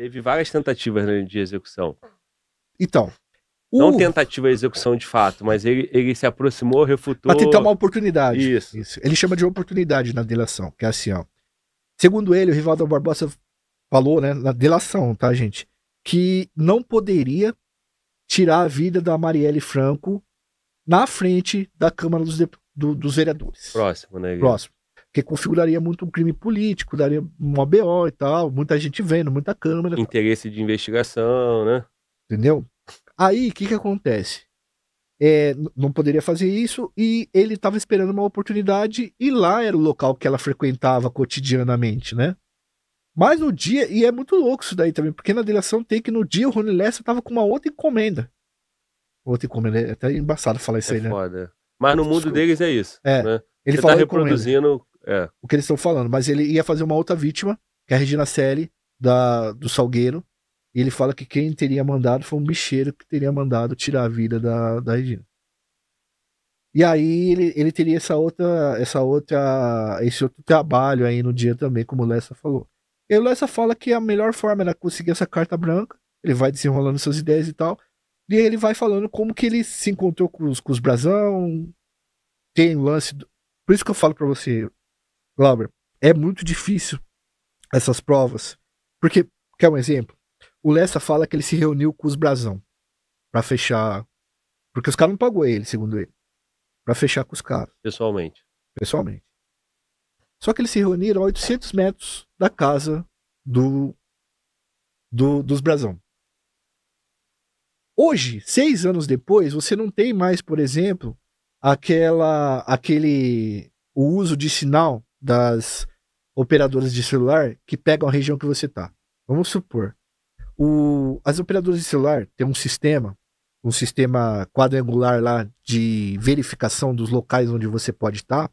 Teve várias tentativas, né, de execução. Então, Não tentativa de execução de fato, mas ele se aproximou, refutou. para tentar uma oportunidade. Isso. Ele chama de oportunidade na delação, que é assim, ó. Segundo ele, o Rivaldo Barbosa falou, né, na delação, tá, gente, que não poderia tirar a vida da Marielle Franco na frente da Câmara dos Vereadores. Próximo, né? Próximo. Porque configuraria muito um crime político, daria uma BO e tal, muita gente vendo, muita câmera. Interesse de investigação, né? Entendeu? Aí, o que acontece? Não poderia fazer isso e ele estava esperando uma oportunidade e lá era o local que ela frequentava cotidianamente, né? Mas no dia, e é muito louco isso daí também, porque na delação tem que no dia o Rony Lessa tava com uma outra encomenda. Outra encomenda, é até embaçado falar isso aí, né? Foda. Mas no mundo deles é isso. Né? Ele Você falou tá reproduzindo o que eles estão falando, mas ele ia fazer uma outra vítima, que é a Regina Selle, do Salgueiro, e ele fala que quem teria mandado foi um bicheiro que teria mandado tirar a vida da Regina. E aí ele teria esse outro trabalho aí no dia também, como o Lessa falou. E o Lessa fala que a melhor forma era conseguir essa carta branca, ele vai desenrolando suas ideias e tal, e aí ele vai falando como que ele se encontrou com os Brasão, tem o lance... Por isso que eu falo pra você, Glauber, é muito difícil essas provas, porque, quer um exemplo? O Lessa fala que ele se reuniu com os Brasão pra fechar, porque os caras não pagou ele, segundo ele, pra fechar com os caras. Pessoalmente. Só que eles se reuniram a 800 metros da casa dos Brasão. Hoje, 6 anos depois, você não tem mais, por exemplo, o uso de sinal das operadoras de celular que pegam a região que você está. Vamos supor, as operadoras de celular têm um sistema quadrangular lá de verificação dos locais onde você pode estar,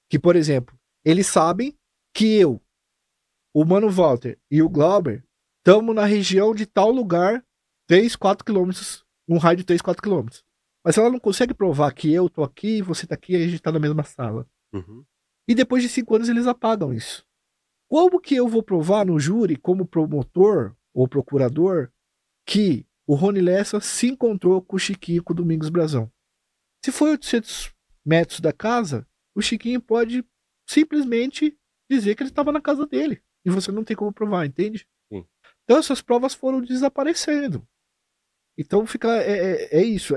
que, por exemplo, eles sabem que eu, o Mano Walter e o Glauber estamos na região de tal lugar, 3, 4 quilômetros, um raio de 3, 4 quilômetros. Mas ela não consegue provar que eu tô aqui, você tá aqui e a gente tá na mesma sala. Uhum. E depois de 5 anos eles apagam isso. Como que eu vou provar no júri, como promotor ou procurador, que o Rony Lessa se encontrou com o Chiquinho, com o Domingos Brazão? Se foi 800 metros da casa, o Chiquinho pode simplesmente dizer que ele estava na casa dele. E você não tem como provar, entende? Sim. Então essas provas foram desaparecendo. Então é isso,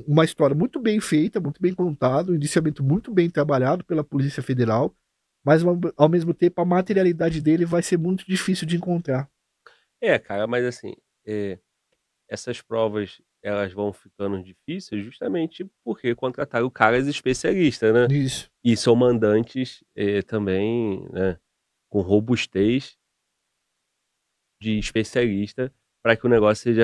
uma história muito bem feita, muito bem contada, um indiciamento muito bem trabalhado pela Polícia Federal, mas ao mesmo tempo a materialidade dele vai ser muito difícil de encontrar. Cara, mas assim, essas provas elas vão ficando difíceis justamente porque contrataram caras especialistas, né? Isso. E são mandantes também, né, com robustez de especialista para que o negócio seja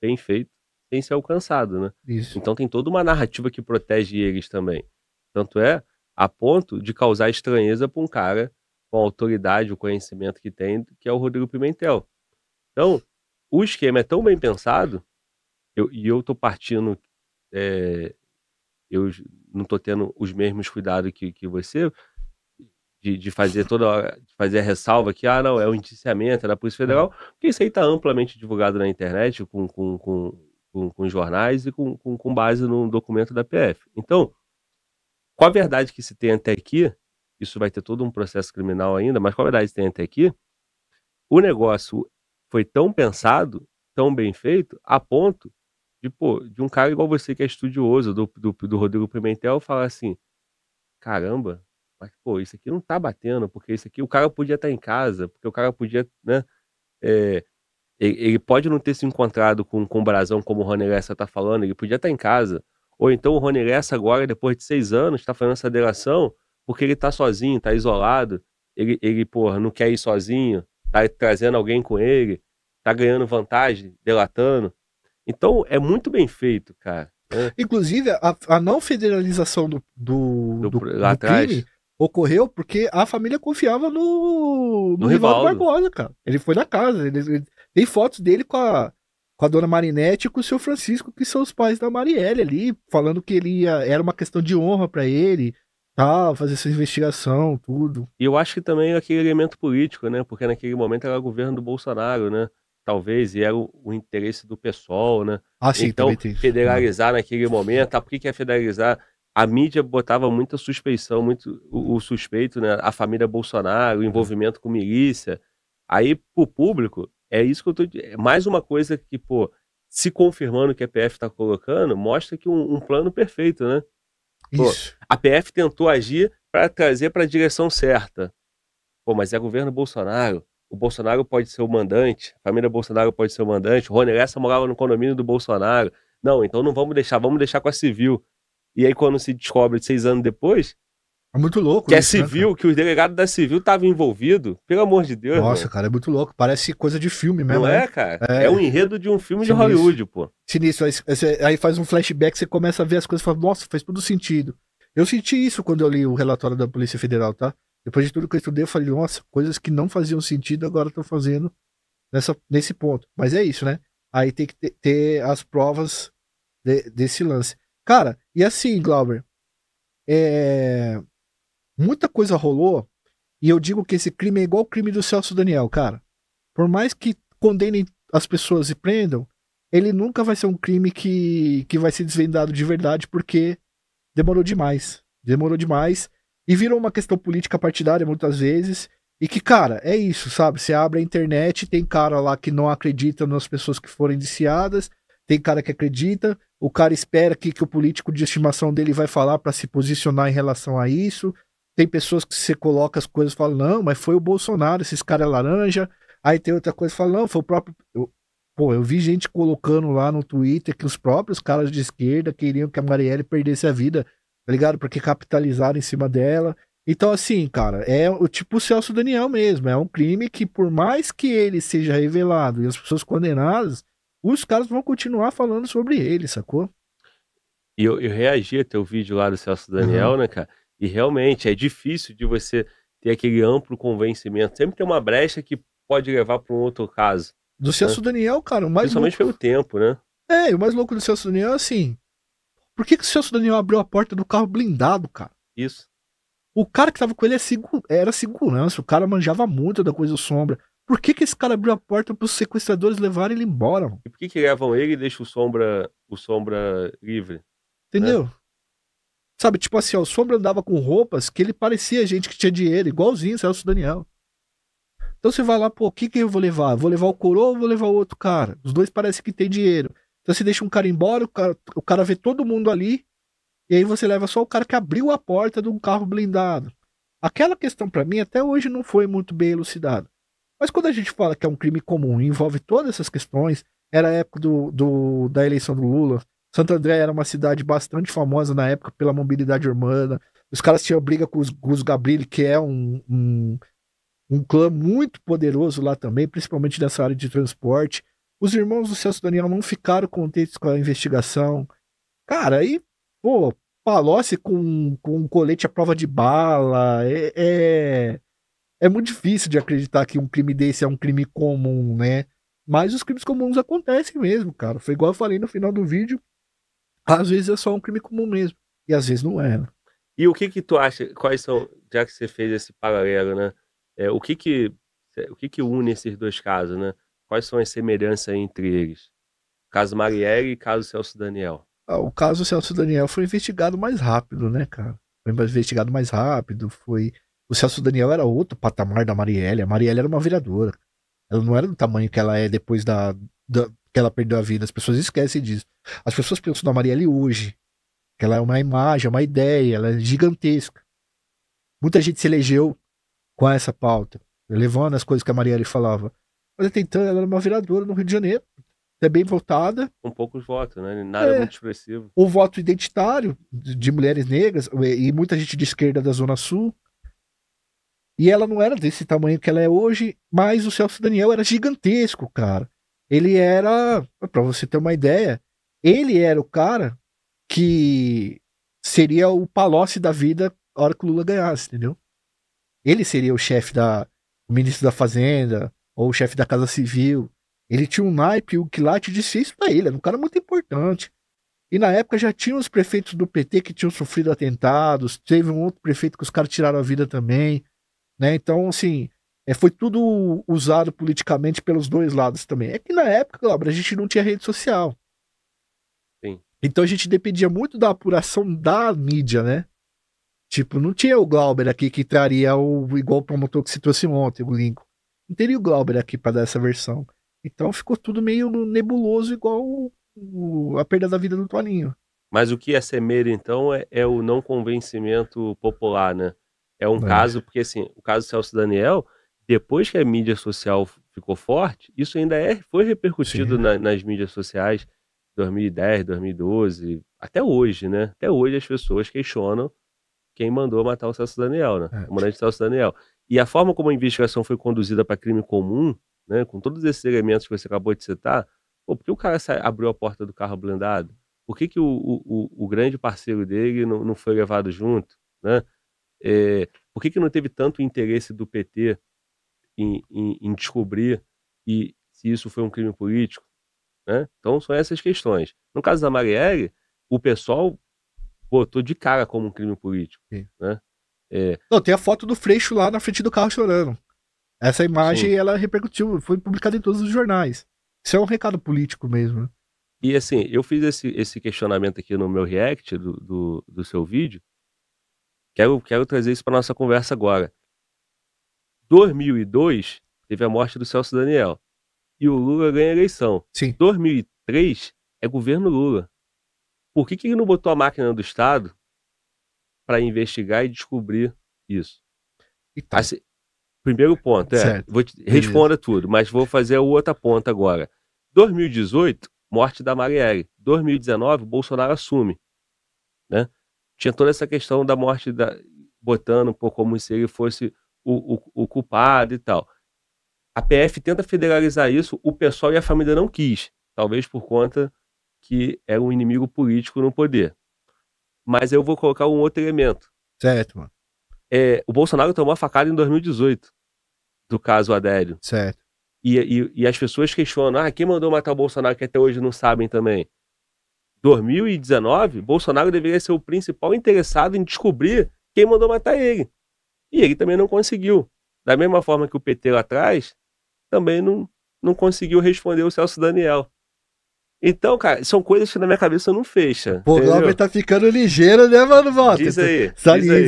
bem feito, sem ser alcançado, né? Isso. Então tem toda uma narrativa que protege eles também. Tanto é a ponto de causar estranheza para um cara com a autoridade, o conhecimento que tem, que é o Rodrigo Pimentel. Então, o esquema é tão bem pensado, eu tô partindo, eu não tô tendo os mesmos cuidados que você, de fazer toda hora, de fazer a ressalva que, não, é o indiciamento, é da Polícia Federal, porque isso aí tá amplamente divulgado na internet, com jornais e com base no documento da PF. Então, com a verdade que se tem até aqui, isso vai ter todo um processo criminal ainda, mas com a verdade que se tem até aqui, o negócio foi tão pensado, tão bem feito, a ponto de um cara igual você que é estudioso do Rodrigo Pimentel falar assim, caramba, mas isso aqui não tá batendo, porque isso aqui o cara podia estar em casa, porque o cara podia, né, ele pode não ter se encontrado com o Brasão, como o Rony Lessa tá falando, ele podia estar em casa, ou então o Rony Lessa agora, depois de 6 anos, tá fazendo essa delação, porque ele tá sozinho, tá isolado, ele não quer ir sozinho, tá trazendo alguém com ele, tá ganhando vantagem, delatando. Então, é muito bem feito, cara. Inclusive, a não federalização do crime ocorreu porque a família confiava no Rivaldo Barbosa, cara. Ele foi na casa, tem fotos dele com a dona Marinette e com o seu Francisco, que são os pais da Marielle ali, falando que era uma questão de honra pra ele, tal, fazer essa investigação, tudo. E eu acho que também aquele elemento político, né, porque naquele momento era o governo do Bolsonaro, né, talvez, e era o interesse do PSOL, né. Ah, sim, Então, também tem isso. federalizar naquele momento, por que que é federalizar? A mídia botava muita suspeição, muito o suspeito, né, a família Bolsonaro, o envolvimento com milícia. Aí, para o público, é isso que eu tô é mais uma coisa que, pô, se confirmando que a PF tá colocando, mostra que um plano perfeito, né. Pô, Isso. a PF tentou agir para trazer para a direção certa. Pô, mas é governo Bolsonaro, o Bolsonaro pode ser o mandante, a família Bolsonaro pode ser o mandante, o Rony Lessa morava no condomínio do Bolsonaro. Não, então não vamos deixar com a civil. E aí quando se descobre 6 anos depois, É muito louco que é isso, né, cara? civil, que os delegados da civil estavam envolvidos, pelo amor de Deus, Nossa, mano. cara, é muito louco. Parece coisa de filme mesmo, Não né? é, cara? É um É, enredo de um filme de sinistro. Hollywood, pô. Sinistro. Aí faz um flashback, você começa a ver as coisas e fala, nossa, faz todo sentido. Eu senti isso quando eu li o relatório da Polícia Federal, tá? Depois de tudo que eu estudei, eu falei, nossa, coisas que não faziam sentido agora estão fazendo nesse ponto. Mas é isso, né? Aí tem que ter as provas desse lance. Cara, e assim, Glauber, muita coisa rolou, e eu digo que esse crime é igual o crime do Celso Daniel, cara. Por mais que condenem as pessoas e prendam, ele nunca vai ser um crime que vai ser desvendado de verdade, porque demorou demais. Demorou demais. E virou uma questão política partidária muitas vezes. E que, cara, é isso, sabe? Você abre a internet, tem cara lá que não acredita nas pessoas que foram indiciadas, tem cara que acredita, o cara espera que o político de estimação dele vai falar para se posicionar em relação a isso. Tem pessoas que você coloca as coisas e fala, não, mas foi o Bolsonaro, esses caras é laranja. Aí tem outra coisa que fala, não, foi o próprio. Pô, eu vi gente colocando lá no Twitter que os próprios caras de esquerda queriam que a Marielle perdesse a vida, tá ligado? Porque capitalizaram em cima dela. Então, assim, cara, é o tipo o Celso Daniel mesmo. É um crime que, por mais que ele seja revelado e as pessoas condenadas, os caras vão continuar falando sobre ele, sacou? E eu reagi a teu vídeo lá do Celso Uhum. Daniel, né, cara, e realmente é difícil de você ter aquele amplo convencimento. Sempre tem uma brecha que pode levar para um outro caso, Do né, Celso Daniel, cara, o mais principalmente louco. pelo tempo, né. É, o mais louco do Celso Daniel é assim. Por que o Celso Daniel abriu a porta do carro blindado, cara? Isso. O cara que tava com ele era segurança, o cara manjava muito da coisa do Sombra. Por que esse cara abriu a porta pros sequestradores levarem ele embora, mano? E por que levam ele e deixam o Sombra livre, né. Entendeu? Sabe, tipo assim, ó, o Sombra andava com roupas que ele parecia gente que tinha dinheiro, igualzinho o Celso Daniel. Então você vai lá, pô, o que eu vou levar? Vou levar o Coroa ou vou levar o outro cara? Os dois parecem que tem dinheiro. Então você deixa um cara embora, o cara vê todo mundo ali, e aí você leva só o cara que abriu a porta de um carro blindado. Aquela questão pra mim até hoje não foi muito bem elucidada. Mas quando a gente fala que é um crime comum e envolve todas essas questões, era a época da eleição do Lula. Santo André era uma cidade bastante famosa na época pela mobilidade urbana. Os caras tinham briga com os Gabrilli, que é um clã muito poderoso lá também, principalmente nessa área de transporte. Os irmãos do Celso Daniel não ficaram contentes com a investigação. Cara, aí, pô, Palocci com um colete à prova de bala. É muito difícil de acreditar que um crime desse é um crime comum, né? Mas os crimes comuns acontecem mesmo, cara. Foi igual eu falei no final do vídeo. Às vezes é só um crime comum mesmo. E às vezes não é, né? E o que que tu acha, quais são, já que você fez esse paralelo, né, o que que une esses 2 casos, né? Quais são as semelhanças entre eles? Caso Marielle e caso Celso Daniel. O caso Celso Daniel foi investigado mais rápido, né, cara? Foi investigado mais rápido. O Celso Daniel era outro patamar da Marielle. A Marielle era uma vereadora. Ela não era do tamanho que ela é depois que ela perdeu a vida. As pessoas esquecem disso. As pessoas pensam na Marielle hoje, que ela é uma imagem, uma ideia, ela é gigantesca. Muita gente se elegeu com essa pauta, levando as coisas que a Marielle falava. Mas até então ela era uma vereadora no Rio de Janeiro, é bem votada. Com poucos votos, né, nada É, muito expressivo. o voto identitário de mulheres negras e muita gente de esquerda da Zona Sul. E ela não era desse tamanho que ela é hoje, mas o Celso Daniel era gigantesco, cara. Ele era, pra você ter uma ideia, ele era o cara que seria o Palocci da vida a hora que o Lula ganhasse, entendeu? Ele seria o ministro da Fazenda, ou o chefe da Casa Civil. Ele tinha um naipe, o quilate disse isso pra ele, era um cara muito importante. E na época já tinha os prefeitos do PT que tinham sofrido atentados, teve um outro prefeito que os caras tiraram a vida também, né? Então, assim, foi tudo usado politicamente pelos dois lados também. É que na época, Glauber, a gente não tinha rede social. Sim. Então a gente dependia muito da apuração da mídia, né? Tipo, não tinha o Glauber aqui que traria igual o promotor que se trouxe ontem, o Lincoln. Não teria o Glauber aqui para dar essa versão. Então ficou tudo meio nebuloso, igual a perda da vida do Toninho. Mas o que é semelha, então, é o não convencimento popular, né? É um caso, porque assim, o caso do Celso Daniel, depois que a mídia social ficou forte, isso ainda foi repercutido nas mídias sociais, 2010, 2012, até hoje, né? Até hoje as pessoas questionam quem mandou matar o Celso Daniel, né? O comandante Celso Daniel. E a forma como a investigação foi conduzida para crime comum, né? Com todos esses elementos que você acabou de citar, por que o cara abriu a porta do carro blindado? Por que o grande parceiro dele não foi levado junto, né? Por que não teve tanto interesse do PT em descobrir se isso foi um crime político, né? Então são essas questões. No caso da Marielle, o pessoal botou de cara como um crime político, né? Não, tem a foto do Freixo lá na frente do carro chorando. Essa imagem, ela repercutiu, foi publicada em todos os jornais. Isso é um recado político mesmo, né? E assim, eu fiz esse questionamento aqui no meu react do seu vídeo. Quero trazer isso para nossa conversa agora. 2002 teve a morte do Celso Daniel e o Lula ganha a eleição. Sim. 2003 é governo Lula. Por que ele não botou a máquina do Estado para investigar e descobrir isso? Então, assim, primeiro ponto, vou te responder tudo, mas vou fazer a outra ponta agora. 2018, morte da Marielle. 2019, Bolsonaro assume, né? Tinha toda essa questão da morte botando como se ele fosse o culpado e tal. A PF tenta federalizar isso, o pessoal e a família não quis, talvez por conta que era um inimigo político no poder. Mas eu vou colocar um outro elemento. Certo, mano. O Bolsonaro tomou a facada em 2018, do caso Adélio. Certo. E as pessoas questionam, quem mandou matar o Bolsonaro, que até hoje não sabem também. 2019, Bolsonaro deveria ser o principal interessado em descobrir quem mandou matar ele. E ele também não conseguiu. Da mesma forma que o PT lá atrás, também não conseguiu responder o Celso Daniel. Então, cara, são coisas que na minha cabeça não fecha. Pô, o Glauber tá ficando ligeiro, né, mano? Volta. Diz aí,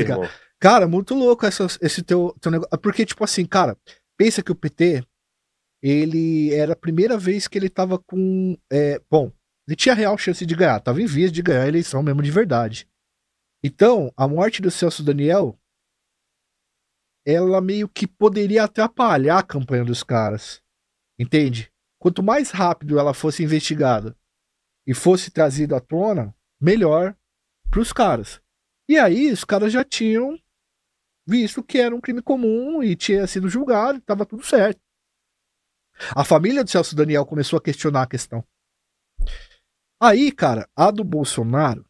cara. Cara, muito louco esse teu negócio. Porque, tipo assim, cara, pensa que o PT, ele era a primeira vez que ele tava com... bom, ele tinha real chance de ganhar, tava em vias de ganhar a eleição mesmo de verdade. Então, a morte do Celso Daniel, ela meio que poderia atrapalhar a campanha dos caras. Entende? Quanto mais rápido ela fosse investigada e fosse trazida à tona, melhor pros caras. E aí, os caras já tinham visto que era um crime comum e tinha sido julgado, e tava tudo certo. A família do Celso Daniel começou a questionar a questão. Aí, cara, a do Bolsonaro,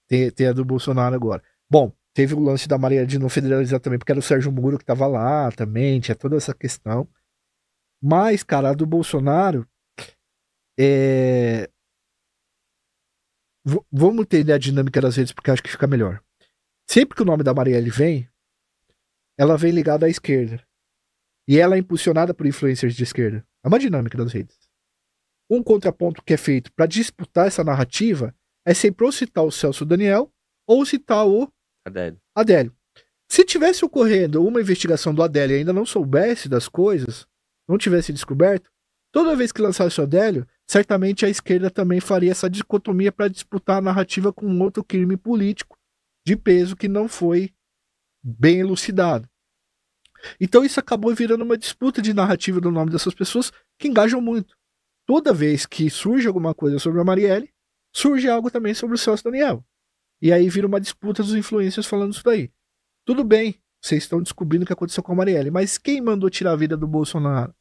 tem a do Bolsonaro agora. Bom, teve o lance da Maria de não federalizar também, porque era o Sérgio Moro que tava lá também, tinha toda essa questão. Mas, cara, a do Bolsonaro, vamos entender a dinâmica das redes, porque eu acho que fica melhor. Sempre que o nome da Marielle vem, ela vem ligada à esquerda. E ela é impulsionada por influencers de esquerda. É uma dinâmica das redes. Um contraponto que é feito para disputar essa narrativa é sempre ou citar o Celso Daniel ou citar o Adélio. Se tivesse ocorrendo uma investigação do Adélio e ainda não soubesse das coisas, não tivesse descoberto, toda vez que lançasse o Adélio, certamente a esquerda também faria essa dicotomia para disputar a narrativa com um outro crime político de peso que não foi bem elucidado. Então isso acabou virando uma disputa de narrativa do nome dessas pessoas que engajam muito. Toda vez que surge alguma coisa sobre a Marielle, surge algo também sobre o Celso Daniel. E aí vira uma disputa dos influencers falando isso daí. Tudo bem, vocês estão descobrindo o que aconteceu com a Marielle, mas quem mandou tirar a vida do Bolsonaro?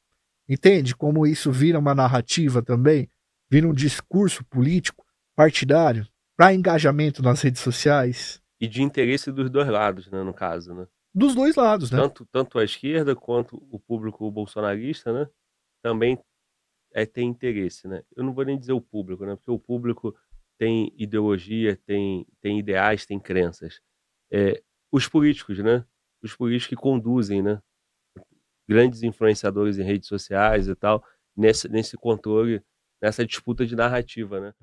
Entende como isso vira uma narrativa também? Vira um discurso político, partidário, para engajamento nas redes sociais? E de interesse dos dois lados, né, no caso, né? Dos dois lados, né? Tanto a esquerda quanto o público bolsonarista, né? Também tem interesse, né? Eu não vou nem dizer o público, né? Porque o público tem ideologia, tem ideais, tem crenças. Os políticos, né? Os políticos que conduzem, né? Grandes influenciadores em redes sociais e tal, nesse controle, nessa disputa de narrativa, né?